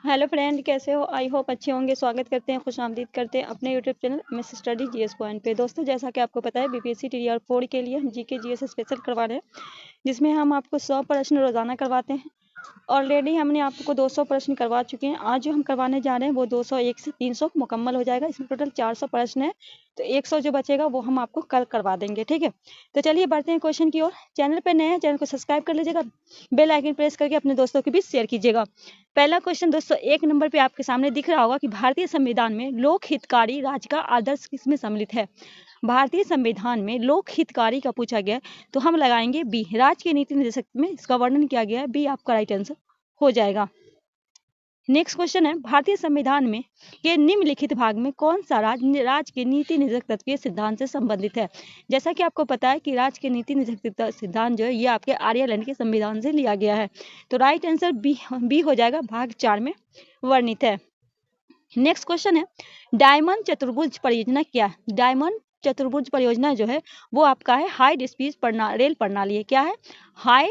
Hello friend, कैसे हो? I hope अच्छे होंगे। स्वागत करते हैं, खुशामदीद करते हैं अपने YouTube channel MS study GS point पे। दोस्तों, जैसा कि आपको पता है, बीपीएससी टीआर 4 के लिए हम जीके जीएस स्पेशल करवा रहे हैं, जिसमें हम आपको 100 प्रश्न रोजाना करवाते हैं। ऑलरेडी हमने आपको 200 प्रश्न करवा चुके हैं। आज जो हम करवाने जा रहे हैं वो 201 से 300 मुकम्मल हो जाएगा। इसमें टोटल 400 प्रश्न है, तो 100 जो बचेगा वो हम आपको कल करवा देंगे। ठीक है, तो चलिए बढ़ते हैं क्वेश्चन की ओर। चैनल पर नए हैं, चैनल को सब्सक्राइब कर लीजिएगा, बेल आइकन प्रेस करके अपने दोस्तों के बीच शेयर कीजिएगा। पहला क्वेश्चन दोस्तों 1 नंबर पे आपके सामने दिख रहा होगा कि भारतीय संविधान में लोक हितकारी राज्य का आदर्श किसमें सम्मिलित है। भारतीय संविधान में लोक हितकारी का पूछा गया, तो हम लगाएंगे बी। राज्य के नीति निर्देशक में इसका वर्णन किया गया है, बी आपका राइट आंसर हो जाएगा। नेक्स्ट क्वेश्चन है, भारतीय संविधान में के निम्नलिखित भाग में कौन सा राज्य के नीति निर्देशक तत्व के सिद्धांत से संबंधित है। जैसा कि आपको पता है कि राज्य के नीति निर्देशक सिद्धांत जो है ये आपके आयरलैंड के संविधान से लिया गया है, तो राइट आंसर बी हो जाएगा, भाग 4 में वर्णित है। नेक्स्ट क्वेश्चन है, डायमंड चतुर्भुज परियोजना क्या है। डायमंड चतुर्भुज परियोजना जो है वो आपका है हाई स्पीड रेल प्रणाली है। क्या है? हाई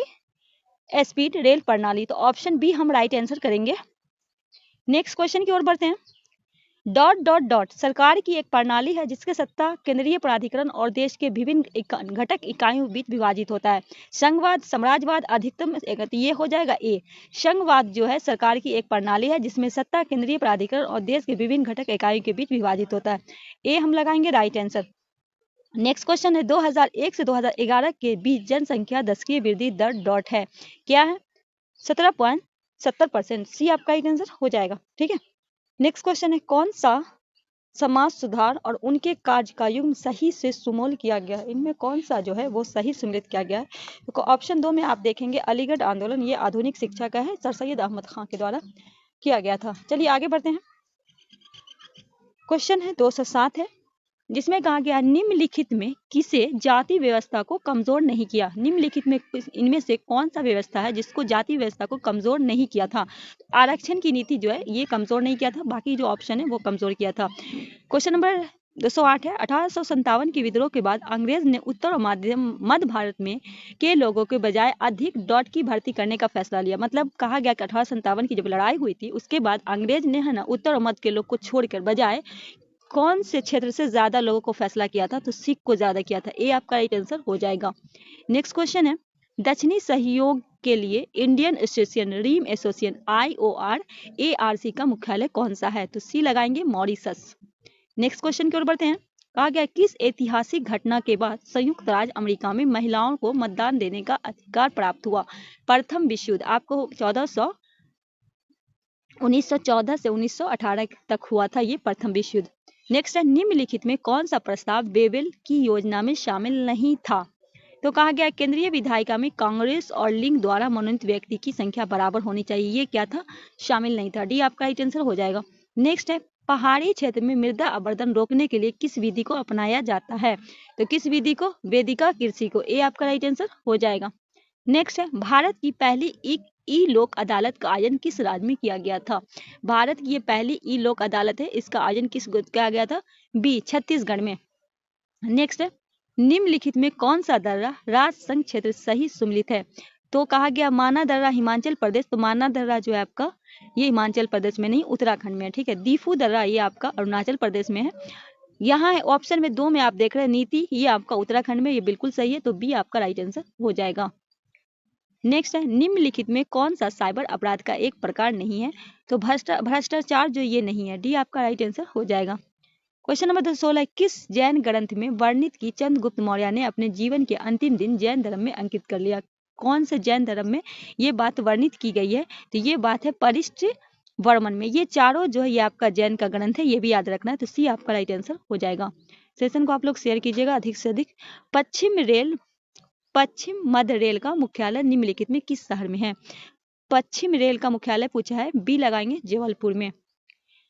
स्पीड रेल प्रणाली। तो ऑप्शन बी हम राइट आंसर करेंगे। नेक्स्ट क्वेश्चन की ओर बढ़ते हैं। डॉट डॉट डॉट सरकार की एक प्रणाली है जिसके सत्ता केंद्रीय प्राधिकरण और देश के विभिन्न घटक इकाइयों के बीच विभाजित होता है। संघवाद, साम्राज्यवाद, अधिकतम ये हो जाएगा ए। संघवाद जो है सरकार की एक प्रणाली है जिसमें सत्ता केंद्रीय प्राधिकरण और देश के विभिन्न घटक इकाइयों के बीच विभाजित होता है। ए हम लगाएंगे राइट आंसर। नेक्स्ट क्वेश्चन है, 2001 से 2011 के बीच जनसंख्या दशकीय वृद्धि दर डॉट है। क्या है? 17.70%। सी आपका एक आंसर हो जाएगा। ठीक है, नेक्स्ट क्वेश्चन है, कौन सा समाज सुधार और उनके कार्य का युग्म सही से सुमोल किया गया। इनमें कौन सा जो है वो सही सुमेलित किया गया है। तो ऑप्शन 2 में आप देखेंगे अलीगढ़ आंदोलन, ये आधुनिक शिक्षा का है, सर सैयद अहमद खान के द्वारा किया गया था। चलिए आगे बढ़ते हैं। क्वेश्चन है 207 है, जिसमें कहा गया निम्नलिखित में किसे जाति व्यवस्था को कमजोर नहीं किया। निम्नलिखित में इनमें से कौन सा व्यवस्था है जिसको जाति व्यवस्था को कमजोर नहीं किया था। आरक्षण की नीति जो है ये कमजोर नहीं किया था, बाकी जो ऑप्शन है वो कमजोर किया था। क्वेश्चन नंबर 208 है, 1857 के विद्रोह के बाद अंग्रेज ने उत्तर और मध्य भारत में के लोगों के बजाय अधिक डॉट की भर्ती करने का फैसला लिया। मतलब कहा गया कि 1857 की जब लड़ाई हुई थी उसके बाद अंग्रेज ने है ना उत्तर और मध्य के लोग को छोड़कर बजाय कौन से क्षेत्र से ज्यादा लोगों को फैसला किया था, तो सिख को ज्यादा किया था। ए आपका राइट आंसर हो जाएगा। नेक्स्ट क्वेश्चन है, दक्षिणी सहयोग के लिए इंडियन एसोसिएशन रीम एसोसिएशन IOR-ARC का मुख्यालय कौन सा है। तो सी लगाएंगे, मॉरिशस। नेक्स्ट क्वेश्चन की ओर बढ़ते हैं। कहा गया किस ऐतिहासिक घटना के बाद संयुक्त राज्य अमेरिका में महिलाओं को मतदान देने का अधिकार प्राप्त हुआ। प्रथम विश्व युद्ध आपको 1914 से 1918 तक हुआ था ये प्रथम विश्व युद्ध। नेक्स्ट है, निम्नलिखित में कौन सा प्रस्ताव बेबिल की योजना में शामिल नहीं था। तो कहा गया केंद्रीय विधायिका में कांग्रेस और लिंग द्वारा मनोनीत व्यक्ति की संख्या बराबर होनी चाहिए, ये क्या था? शामिल नहीं था। डी आपका राइट आंसर हो जाएगा। नेक्स्ट है, पहाड़ी क्षेत्र में मृदा अपरदन रोकने के लिए किस विधि को अपनाया जाता है। तो किस विधि को? वेदिका कृषि को। ए आपका राइट आंसर हो जाएगा। नेक्स्ट है, भारत की पहली ई लोक अदालत का आयोजन किस राज्य में किया गया था। भारत की ये पहली ई लोक अदालत है, इसका आयोजन किस किया गया था? बी छत्तीसगढ़ में। नेक्स्ट है, निम्नलिखित में कौन सा दर्रा राज संघ क्षेत्र सही सुमेलित है। तो कहा गया माना दर्रा हिमाचल प्रदेश, तो माना दर्रा जो है आपका ये हिमाचल प्रदेश में नहीं उत्तराखंड में है। ठीक है, दीफू दर्रा ये आपका अरुणाचल प्रदेश में है। यहाँ है ऑप्शन में 2 में आप देख रहे हैं नीति, ये आपका उत्तराखंड में, ये बिल्कुल सही है, तो बी आपका राइट आंसर हो जाएगा। नेक्स्ट है, निम्नलिखित में कौन सा साइबर अपराध का एक प्रकार नहीं है। तो भ्रष्टाचार जो ये नहीं है। डी आपका राइट आंसर हो जाएगा। क्वेश्चन नंबर 216, किस जैन ग्रंथ में वर्णित की चंद्रगुप्त मौर्य ने अपने जीवन के अंतिम दिन जैन धर्म में अंकित कर लिया। कौन से जैन धर्म में ये बात वर्णित की गई है। तो ये बात है परिष्ट वर्मन में। ये चारों जो है ये आपका जैन का ग्रंथ है, ये भी याद रखना है। तो सी आपका राइट आंसर हो जाएगा। सेशन को आप लोग शेयर कीजिएगा अधिक से अधिक। पश्चिम मध्य रेल का मुख्यालय निम्नलिखित में किस शहर में है। पश्चिम रेल का मुख्यालय पूछा है, बी लगाएंगे जबलपुर में।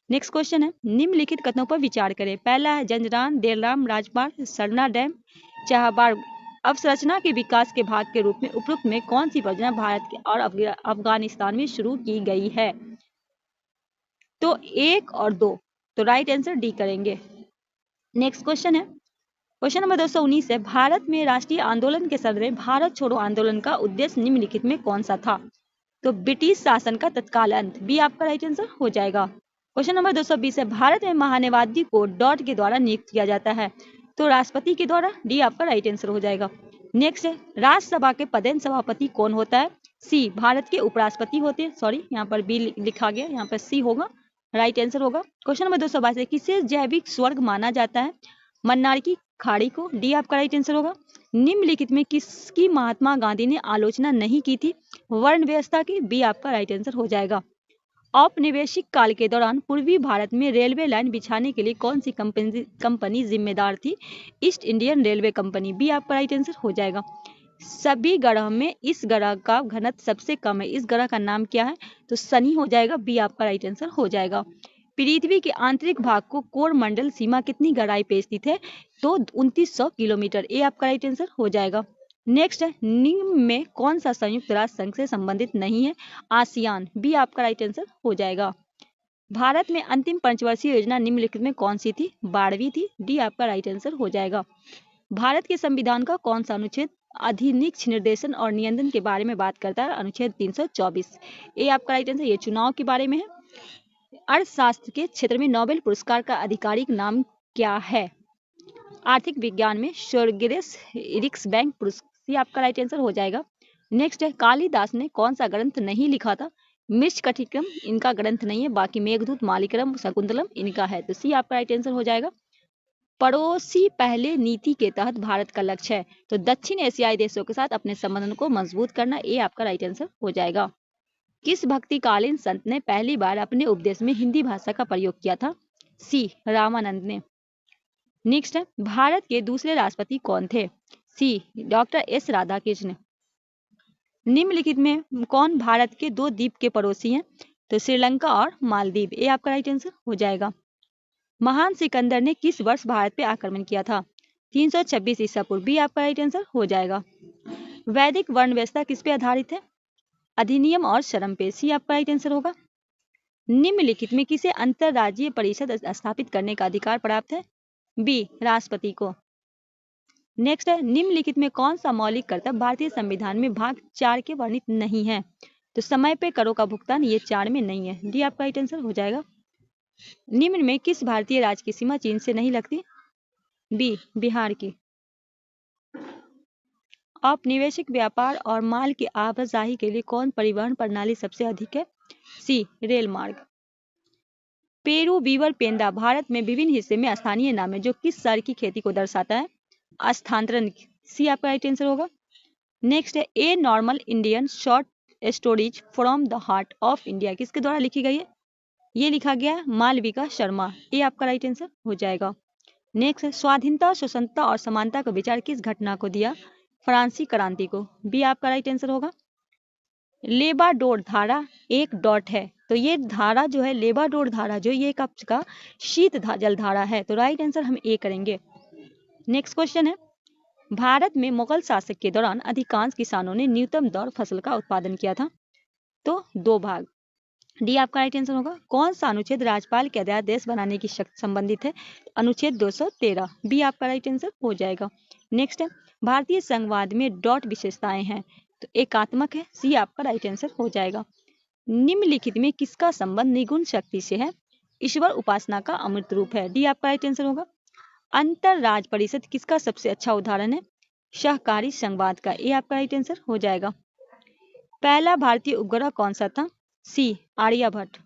नेक्स्ट क्वेश्चन है, निम्नलिखित कथनों पर विचार करें। पहला है जंजरान, देरराम राजपाट, सरना डैम, चाहबाग अवसंरचना के विकास के भाग के रूप में उपरोक्त में कौन सी परियोजना भारत के और अफगानिस्तान में शुरू की गई है। तो 1 और 2, तो राइट आंसर डी करेंगे। नेक्स्ट क्वेश्चन है, क्वेश्चन नंबर 219 है, भारत में राष्ट्रीय आंदोलन के सदर में भारत छोड़ो आंदोलन का उद्देश्य निम्नलिखित में कौन सा था। तो ब्रिटिश शासन का तत्काल अंत, बी आपका राइट आंसर हो जाएगा। क्वेश्चन नंबर 220 है, भारत में महान्यायवादी को डॉट के द्वारा नियुक्त किया जाता है, तो राष्ट्रपति के द्वारा, डी आपका राइट आंसर हो जाएगा। नेक्स्ट है, राज्यसभा के पदेन सभापति कौन होता है, सी भारत के उपराष्ट्रपति होते हैं, सॉरी यहाँ पर बी लिखा गया, यहाँ पर सी होगा, राइट आंसर होगा। क्वेश्चन नंबर 222 है, किसे जैविक स्वर्ग माना जाता है, मन्नार की खाड़ी को, डी आपका राइट आंसर होगा। निम्नलिखित में किसकी महात्मा गांधी ने आलोचना नहीं की थी, वर्ण व्यवस्था की, बी आपका राइट आंसर हो जाएगा। औपनिवेशिक काल के दौरान पूर्वी भारत में रेलवे लाइन बिछाने के लिए कौन सी कंपनी जिम्मेदार थी, East Indian railway company, B आपका राइट आंसर हो जाएगा। सभी ग्रह में इस ग्रह का घनत्व सबसे कम है, इस ग्रह का नाम क्या है, तो शनि हो जाएगा, बी आपका राइट आंसर हो जाएगा। पृथ्वी के आंतरिक भाग को कोर मंडल सीमा कितनी गहराई पे स्थित है, तो 2900 किलोमीटर, ए आपका राइट आंसर हो जाएगा। नेक्स्ट है, निम्न में कौन सा संयुक्त राष्ट्र संघ से संबंधित नहीं है, आसियान, बी आपका राइट आंसर हो जाएगा। भारत में अंतिम पंचवर्षीय योजना निम्नलिखित में कौन सी थी, 12वीं थी, डी आपका राइट आंसर हो जाएगा। भारत के संविधान का कौन सा अनुच्छेद अधिनिक्ष निर्देशन और नियंत्रण के बारे में बात करता है, अनुच्छेद 324, ए आपका राइट आंसर, ये चुनाव के बारे में है। अर्थशास्त्र के क्षेत्र में नोबेल पुरस्कार का आधिकारिक नाम क्या है, आर्थिक विज्ञान में स्वर्गियस रिक्सबैंक पुरस्कार, आपका राइट आंसर हो जाएगा। नेक्स्ट है, कालिदास ने कौन सा ग्रंथ नहीं लिखा था, मृच्छकटिकम इनका ग्रंथ नहीं है, बाकी मेघदूत, मालिकरम, शकुंतलम इनका है, तो सी आपका राइट आंसर हो जाएगा। पड़ोसी पहले नीति के तहत भारत का लक्ष्य है, तो दक्षिण एशियाई देशों के साथ अपने संबंधों को मजबूत करना, ए आपका राइट आंसर हो जाएगा। किस भक्तिकालीन संत ने पहली बार अपने उपदेश में हिंदी भाषा का प्रयोग किया था, सी रामानंद ने। नेक्स्ट है, भारत के दूसरे राष्ट्रपति कौन थे, सी डॉक्टर एस राधाकृष्ण। निम्नलिखित में कौन भारत के दो द्वीप के पड़ोसी हैं, तो श्रीलंका और मालदीव, ए आपका राइट आंसर हो जाएगा। महान सिकंदर ने किस वर्ष भारत पे आक्रमण किया था, 326 ईसा पूर्व, बी आपका राइट आंसर हो जाएगा। वैदिक वर्ण व्यवस्था किस पे आधारित है, अधिनियम और श्रम पे, सी आपका राइट आंसर होगा। निम्नलिखित में किसे अंतरराज्यीय परिषद स्थापित करने का अधिकार प्राप्त है, बी राष्ट्रपति को। नेक्स्ट है, निम्नलिखित में कौन सा मौलिक कर्तव्य भारतीय संविधान में भाग 4 के वर्णित नहीं है, तो समय पे करों का भुगतान, ये 4 में नहीं है, डी आपका राइट आंसर हो जाएगा। निम्न में किस भारतीय राज्य की सीमा चीन से नहीं लगती, बी बिहार की। औपनिवेशिक व्यापार और माल की आवाजाही के लिए कौन परिवहन प्रणाली सबसे अधिक है, सी रेल मार्ग। पेरू बीवर पेंदा भारत में विभिन्न हिस्से में स्थानीय नाम है जो किस शहर की खेती को दर्शाता है, स्थानांतरण, सी आपका राइट आंसर होगा। नेक्स्ट है, a normal Indian short stories from the heart of India किसके द्वारा लिखी गई है, ये लिखा गया है मालविका शर्मा, ये आपका राइट आंसर हो जाएगा। नेक्स्ट है, स्वाधीनता, स्वतंत्रता और समानता का विचार किस घटना को दिया, फ्रांसीसी क्रांति को, बी आपका राइट आंसर होगा। लेबाडोर धारा एक डॉट है, तो ये धारा जो है लेबाडोर धारा जो ये एक आपका शीत जल धारा है, तो राइट आंसर हम ए करेंगे। नेक्स्ट क्वेश्चन है, भारत में मुगल शासक के दौरान अधिकांश किसानों ने न्यूनतम दर फसल का उत्पादन किया था, तो 2 भाग, डी आपका राइट आंसर होगा। कौन सा अनुच्छेद राज्यपाल के अध्यादेश बनाने की शक्ति संबंधित है, अनुच्छेद 213, बी आपका राइट आंसर हो जाएगा। नेक्स्ट है, भारतीय संघवाद में डॉट विशेषताएं हैं, तो एकात्मक है, सी आपका राइट आंसर हो जाएगा। निम्नलिखित में किसका संबंध निगुण शक्ति से है, ईश्वर उपासना का अमृत रूप है, डी आपका राइट आंसर होगा। अंतर राज्य परिषद किसका सबसे अच्छा उदाहरण है, सहकारी संघवाद का, ये आपका राइट आंसर हो जाएगा। पहला भारतीय उपग्रह कौन सा था, सी आर्यभट्ट।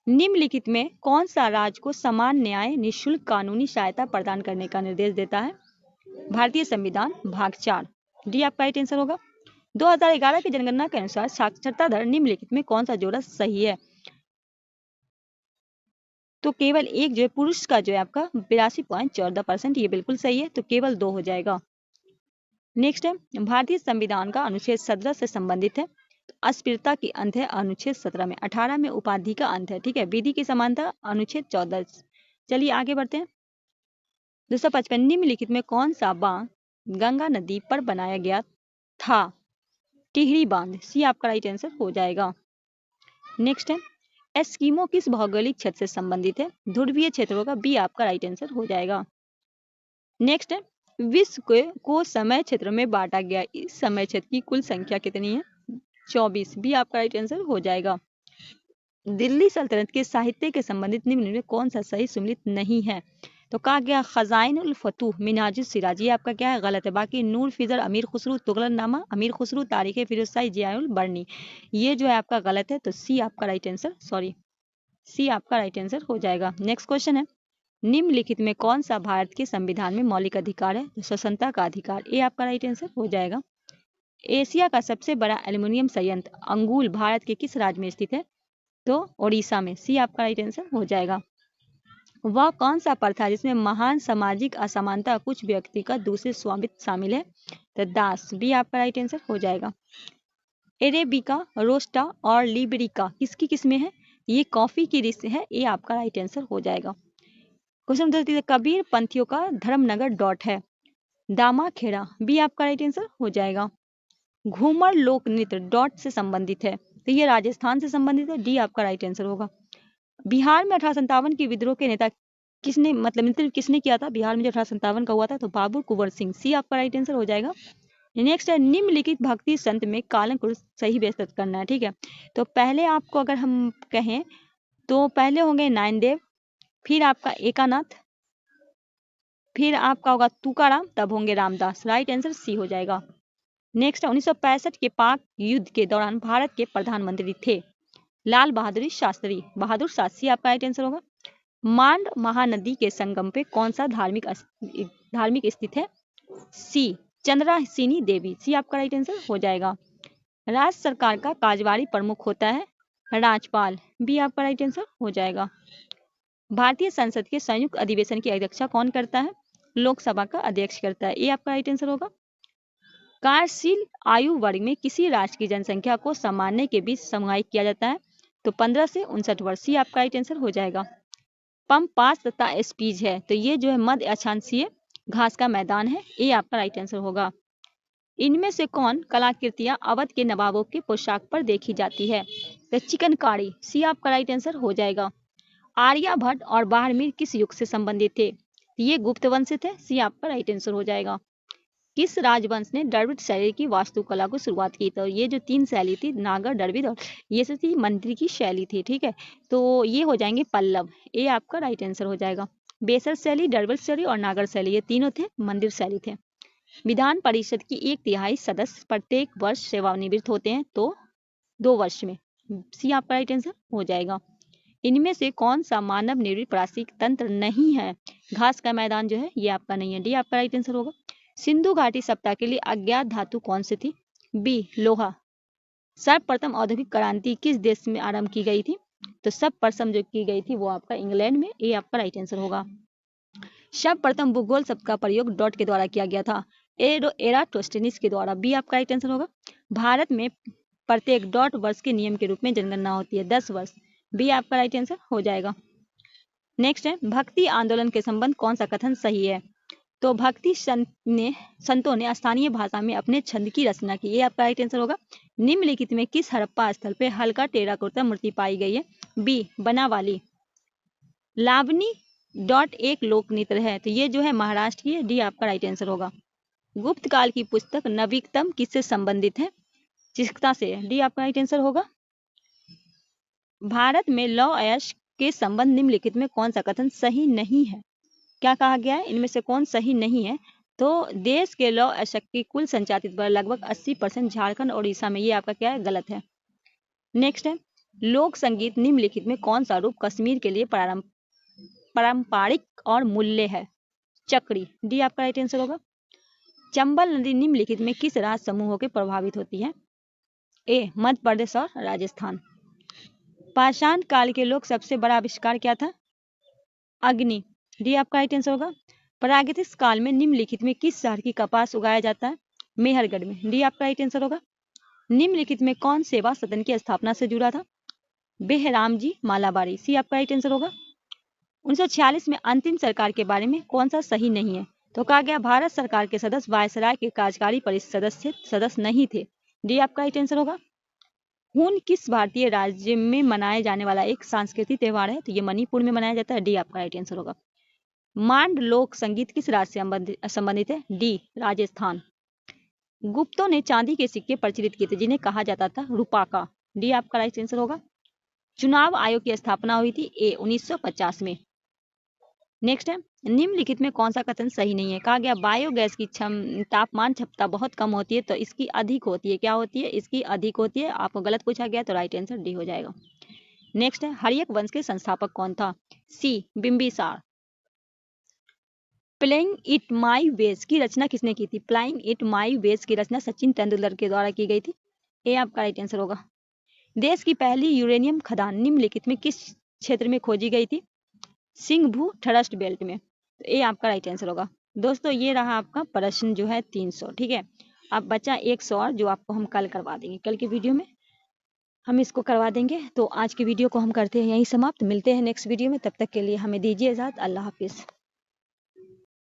निम्नलिखित में कौन सा राज्य को समान न्याय निःशुल्क कानूनी सहायता प्रदान करने का निर्देश देता है, भारतीय संविधान भाग 4, डी आपका राइट आंसर होगा। 2011 की जनगणना के अनुसार साक्षरता दर निम्नलिखित में कौन सा जोड़ा सही है, तो केवल एक जो है पुरुष का जो है आपका 82.14%, ये बिल्कुल सही है, तो केवल 2 हो जाएगा। नेक्स्ट है, भारतीय संविधान का अनुच्छेद 17 से संबंधित है, तो अस्पृश्यता की अंत है अनुच्छेद 17 में, 18 में उपाधि का अंत है, ठीक है, विधि की समानता अनुच्छेद 14। चलिए आगे बढ़ते हैं। 255, निम्नलिखित में कौन सा बांध गंगा नदी पर बनाया गया था, टिहरी बांध, सी आपका राइट आंसर हो जाएगा। नेक्स्ट है, एस्किमो किस भौगोलिक क्षेत्र से संबंधित है, ध्रुवीय क्षेत्रों का, बी आपका राइट आंसर हो जाएगा। नेक्स्ट है, विश्व को समय क्षेत्र में बांटा गया, इस समय क्षेत्र की कुल संख्या कितनी है, 24, बी आपका राइट आंसर हो जाएगा। दिल्ली सल्तनत के साहित्य के संबंधित निम्न में कौन सा सही सुमिलित नहीं है? तो कहा गया खजाइनुल फतूह मिनाजुल सिराज, ये आपका क्या है? गलत है। बाकी नूर फिजर अमीर खुसरू तुगलकनामा अमीर खुसरू तारीख फिरोज शाही जियाउल बर्नी, ये जो है आपका गलत है। तो सी आपका राइट आंसर, सी आपका राइट आंसर हो जाएगा। नेक्स्ट क्वेश्चन है, निम्नलिखित में कौन सा भारत के संविधान में मौलिक अधिकार है? तो स्वतंत्रता का अधिकार, ए आपका राइट आंसर हो जाएगा। एशिया का सबसे बड़ा एल्युमिनियम संयंत्र अंगुल भारत के किस राज्य में स्थित है? तो ओडिशा में, सी आपका राइट आंसर हो जाएगा। वह कौन सा पर्व था जिसमें महान सामाजिक असमानता कुछ व्यक्ति का दूसरे स्वामित्व शामिल है? तो दास, बी आपका राइट आंसर हो जाएगा। एरेबिका, रोस्टा और लिबरिका किसकी किस्में हैं? ये कॉफी की किस्म है, ये आपका राइट आंसर हो जाएगा। क्वेश्चन 30, कबीर पंथियों का धर्मनगर डॉट है? दामाखेड़ा, बी आपका राइट आंसर हो जाएगा। घूमर लोक नृत्य डॉट से संबंधित है? तो ये राजस्थान से संबंधित है, डी आपका राइट आंसर होगा। बिहार में 1857 के विद्रोह के नेता किसने नेतृत्व किसने किया था? बिहार में जो 1857 का हुआ था, तो बाबू कुंवर सिंह, सी आपका राइट आंसर हो जाएगा। नेक्स्ट है, निम्नलिखित भक्ति संत में कालन को सही व्यवस्थित करना है, ठीक है। तो पहले आपको अगर हम कहें तो पहले होंगे नायनदेव, फिर आपका एकानाथ, फिर आपका होगा तुकाराम, तब होंगे रामदास, राइट आंसर सी हो जाएगा। नेक्स्ट है, 1965 के पाक युद्ध के दौरान भारत के प्रधानमंत्री थे? लाल बहादुर शास्त्री, बहादुर शास्त्री आपका राइट आंसर होगा। मांड महानदी के संगम पे कौन सा धार्मिक स्थित है? सी चंद्रासिनी देवी, सी आपका राइट आंसर हो जाएगा। राज्य सरकार का कार्यवाही प्रमुख होता है? राज्यपाल, बी आपका राइट आंसर हो जाएगा। भारतीय संसद के संयुक्त अधिवेशन की अध्यक्षता कौन करता है? लोकसभा का अध्यक्ष करता है, ये आपका राइट आंसर होगा। कार्यशील आयु वर्ग में किसी राष्ट्र की जनसंख्या को सामान्य के बीच समाहित किया जाता है? तो 15 से 59 वर्ष, सी आपका राइट आंसर हो जाएगा। पंपास तथा स्पीज है, तो ये जो है मध्य अक्षांशीय घास का मैदान है, ये आपका राइट आंसर होगा। इनमें से कौन कलाकृतियां अवध के नवाबों के पोशाक पर देखी जाती है? तो चिकनकारी, सी आपका राइट आंसर हो जाएगा। आर्यभट्ट और बारहमीर किस युग से संबंधित थे? ये गुप्त वंश से थे, सी आपका राइट आंसर हो जाएगा। किस राजवंश ने द्रविड़ शैली की वास्तुकला को शुरुआत की? तो ये जो 3 शैली थी, नागर, द्रविड़ और ये सब थी मंदिर की शैली थी, ठीक है। तो ये हो जाएंगे पल्लव, ये आपका राइट आंसर हो जाएगा। बेसर शैली, द्रविड़ शैली और नागर शैली, ये तीनों थे मंदिर शैली थे। विधान परिषद की 1/3 सदस्य प्रत्येक वर्ष सेवानिवृत्त होते हैं, तो 2 वर्ष में, सी आपका राइट आंसर हो जाएगा। इनमें से कौन सा मानव निर्मित प्राकृतिक तंत्र नहीं है? घास का मैदान जो है ये आपका नहीं है, डी आपका राइट आंसर होगा। सिंधु घाटी सप्ताह के लिए अज्ञात धातु कौन सी थी? बी लोहा। सर्वप्रथम औद्योगिक क्रांति किस देश में आरंभ की गई थी? तो सर्वप्रथम जो की गई थी वो आपका इंग्लैंड में, ये आपका राइट आंसर होगा। सर्वप्रथम भूगोल शब्द का प्रयोग डॉट के द्वारा किया गया था? एराटोस्थिनीज के द्वारा, बी आपका राइट आंसर होगा। भारत में प्रत्येक डॉट वर्ष के नियम के रूप में जनगणना होती है, 10 वर्ष, बी आपका राइट आंसर हो जाएगा। नेक्स्ट है, भक्ति आंदोलन के संबंध कौन सा कथन सही है? तो भक्ति संतों ने स्थानीय भाषा में अपने छंद की रचना की, ये आपका राइट आंसर होगा। निम्नलिखित में किस हड़प्पा स्थल पे हल्का टेराकोटा मूर्ति पाई गई है? बी बनावाली। लावनी डॉट एक लोक नृत्य है, तो ये जो है महाराष्ट्र की है, डी आपका राइट आंसर होगा। गुप्त काल की पुस्तक नवीनतम किससे संबंधित है? चिकित्सा से, डी आपका राइट आंसर होगा। भारत में लौ ऐश के संबंध निम्नलिखित में कौन सा कथन सही नहीं है? क्या कहा गया है? इनमें से कौन सही नहीं है? तो देश के लौ ऐश की कुल संचालित बल लगभग 80% झारखंड और उड़ीसा में, ये आपका क्या है? गलत है। नेक्स्ट है, लोक संगीत निम्नलिखित में कौन सा रूप कश्मीर के लिए पारंपरिक और मूल्य है? चक्री, डी आपका राइट आंसर होगा। चंबल नदी निम्नलिखित में किस राज्य समूहों के प्रभावित होती है? ए मध्य प्रदेश और राजस्थान। पाषाण काल के लोग सबसे बड़ा आविष्कार क्या था? अग्नि, डी आपका राइट आंसर होगा। प्रागैतिहासिक काल में निम्नलिखित में किस शहर की कपास उगाया जाता है? मेहरगढ़ में, डी आपका राइट आंसर होगा। निम्नलिखित में कौन सेवा सदन की स्थापना से जुड़ा था? बेहरामजी मालाबारी, सी आपका राइट आंसर होगा। 1946 में अंतिम सरकार के बारे में कौन सा सही नहीं है? तो कहा गया भारत सरकार के सदस्य वायसराय के कार्यकारी परिषद सदस्य नहीं थे, डी आपका राइट आंसर होगा। हून किस भारतीय राज्य में मनाया जाने वाला एक सांस्कृतिक त्योहार है? तो ये मणिपुर में मनाया जाता है, डी आपका राइट आंसर होगा। मांड लोक संगीत किस राज्य से संबंधित है? डी राजस्थान। गुप्तों ने चांदी के सिक्के प्रचलित किए थे जिन्हें कहा जाता था रूपाका। डी आपका राइट आंसर होगा। चुनाव आयोग की स्थापना हुई थी ए 1950 में। नेक्स्ट है, निम्नलिखित में कौन सा कथन सही नहीं है। कहा गया बायोगैस की तापमान क्षमता बहुत कम होती है तो इसकी अधिक होती है। क्या होती है? इसकी अधिक होती है। आपको गलत पूछा गया तो राइट आंसर डी हो जाएगा। नेक्स्ट है, हर्यक वंश के संस्थापक कौन था। C Bimbisara. Playing it my way की रचना किसने की थी। प्लेइंग इट माई वेज की रचना सचिन तेंदुलकर के द्वारा की गई थी। ए आपका राइट आंसर होगा। देश की पहली यूरेनियम खदान निम्नलिखित में किस क्षेत्र में खोजी गई थी। सिंघभू थ्रस्ट बेल्ट में। तो ए आपका राइट आंसर होगा। दोस्तों ये रहा आपका प्रश्न जो है 300। ठीक है, अब बचा 100 और जो आपको हम कल करवा देंगे। कल की वीडियो में हम इसको करवा देंगे। तो आज की वीडियो को हम करते हैं यहीं समाप्त। मिलते हैं नेक्स्ट वीडियो में, तब तक के लिए हमें दीजिए इजाजत। अल्लाह हाफिज़।